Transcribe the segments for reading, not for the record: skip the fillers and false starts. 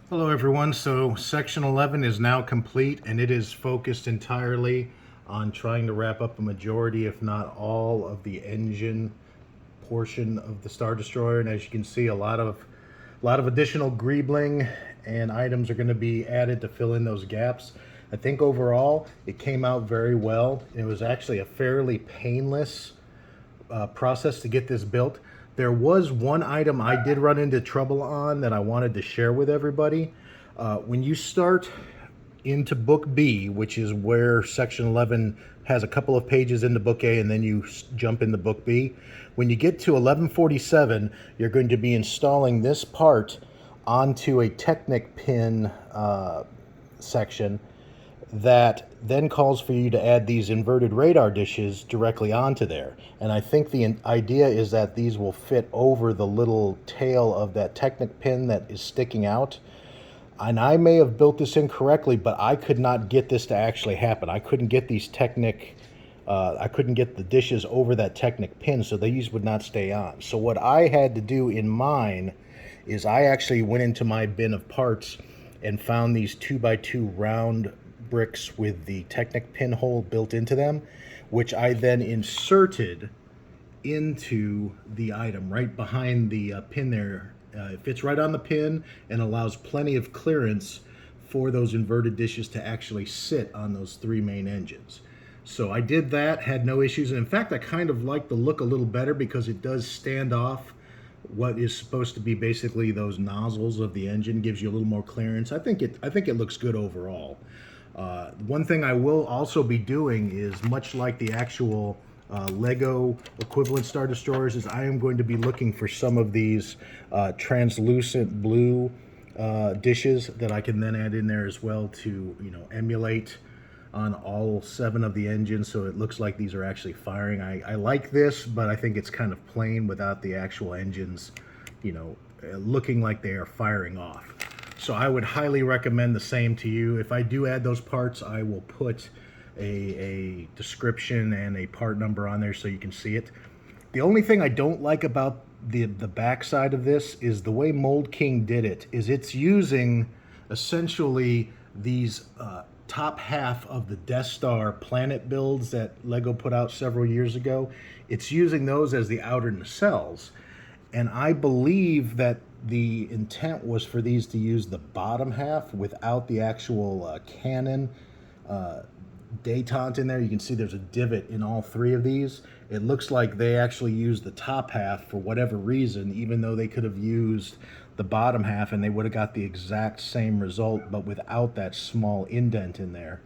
Hello everyone. So section 11 is now complete and it is focused entirely on trying to wrap up a majority, if not all, of the engine portion of the Star Destroyer. And as you can see, a lot of additional greebling and items are going to be added to fill in those gaps. I think overall it came out very well. It was actually a fairly painless process to get this built. There was one item I did run into trouble on that I wanted to share with everybody. When you start into Book B, which is where Section 11 has a couple of pages into Book A, and then you jump into Book B. When you get to 1147, you're going to be installing this part onto a Technic pin section that then calls for you to add these inverted radar dishes directly onto there. And I think the idea is that these will fit over the little tail of that Technic pin that is sticking out. And I may have built this incorrectly, but I could not get this to actually happen. I couldn't get these I couldn't get the dishes over that Technic pin, so these would not stay on. So what I had to do in mine is I actually went into my bin of parts and found these 2x2 round bricks with the Technic pin hole built into them, which I then inserted into the item right behind the pin there. It fits right on the pin and allows plenty of clearance for those inverted dishes to actually sit on those three main engines. So I did that, had no issues, and in fact I kind of like the look a little better because it does stand off what is supposed to be basically those nozzles of the engine, gives you a little more clearance. I think it looks good overall. One thing I will also be doing is, much like the actual Lego equivalent Star Destroyers, is I am going to be looking for some of these translucent blue dishes that I can then add in there as well to, emulate on all 7 of the engines, so it looks like these are actually firing. I like this, but I think it's kind of plain without the actual engines, looking like they are firing off. So I would highly recommend the same to you. If I do add those parts, I will put a description and a part number on there so you can see it. The only thing I don't like about the back side of this is the way Mould King did it, is it's using essentially these top half of the Death Star planet builds that Lego put out several years ago. It's using those as the Outernacelles. And I believe that the intent was for these to use the bottom half without the actual cannon detente in there. You can see there's a divot in all 3 of these. It looks like they actually used the top half for whatever reason, even though they could have used the bottom half and they would have got the exact same result, but without that small indent in there.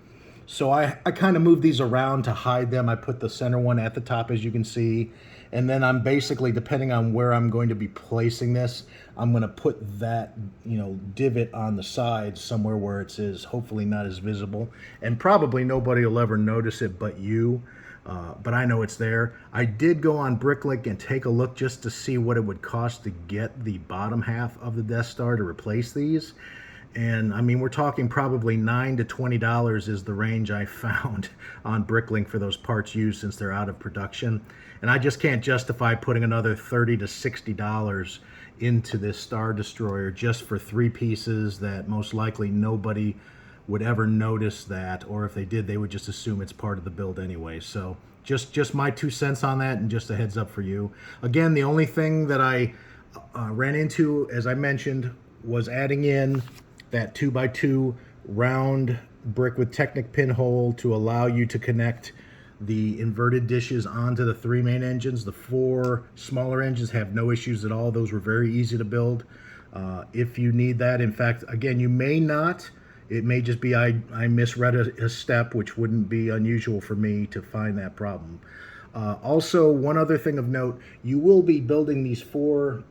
So I kind of moved these around to hide them. I put the center one at the top, as you can see, and then I'm basically, depending on where I'm going to be placing this, I'm going to put that, divot on the side somewhere where it is hopefully not as visible, and probably nobody will ever notice it but you. But I know it's there. I did go on Bricklink and take a look just to see what it would cost to get the bottom half of the Death Star to replace these. And I mean, we're talking probably $9 to $20 is the range I found on Bricklink for those parts used, since they're out of production. And I just can't justify putting another $30 to $60 into this Star Destroyer just for 3 pieces that most likely nobody would ever notice that, or if they did, they would just assume it's part of the build anyway. So just my 2 cents on that, and just a heads up for you. Again, the only thing that I ran into, as I mentioned, was adding in that 2x2 round brick with Technic pin hole to allow you to connect the inverted dishes onto the 3 main engines. The 4 smaller engines have no issues at all. Those were very easy to build. If you need that, in fact, again, you may not. It may just be I misread a step, which wouldn't be unusual for me to find that problem. Also, one other thing of note, you will be building these four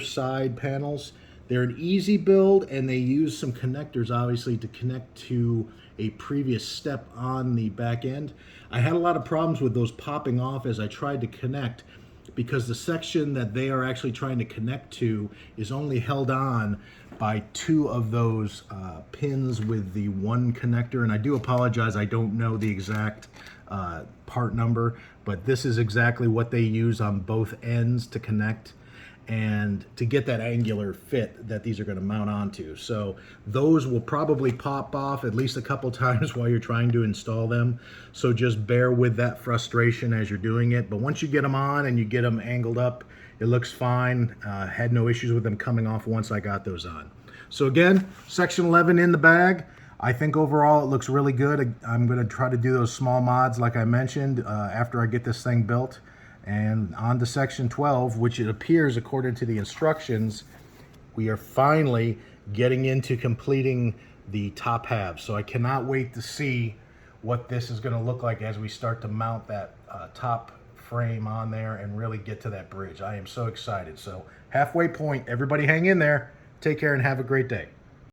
side panels. They're an easy build, and they use some connectors, obviously, to connect to a previous step on the back end. I had a lot of problems with those popping off as I tried to connect, because the section that they are actually trying to connect to is only held on by 2 of those pins with the 1 connector. And I do apologize, I don't know the exact part number, but this is exactly what they use on both ends to connect. and to get that angular fit that these are going to mount onto. So those will probably pop off at least a couple times while you're trying to install them. So just bear with that frustration as you're doing it. But once you get them on and you get them angled up, it looks fine. Had no issues with them coming off once I got those on. So again, section 11 in the bag. I think overall it looks really good. I'm going to try to do those small mods like I mentioned after I get this thing built. And on to section 12, which it appears according to the instructions, we are finally getting into completing the top halves. So I cannot wait to see what this is going to look like as we start to mount that top frame on there and really get to that bridge. I am so excited. So halfway point, everybody hang in there. Take care and have a great day.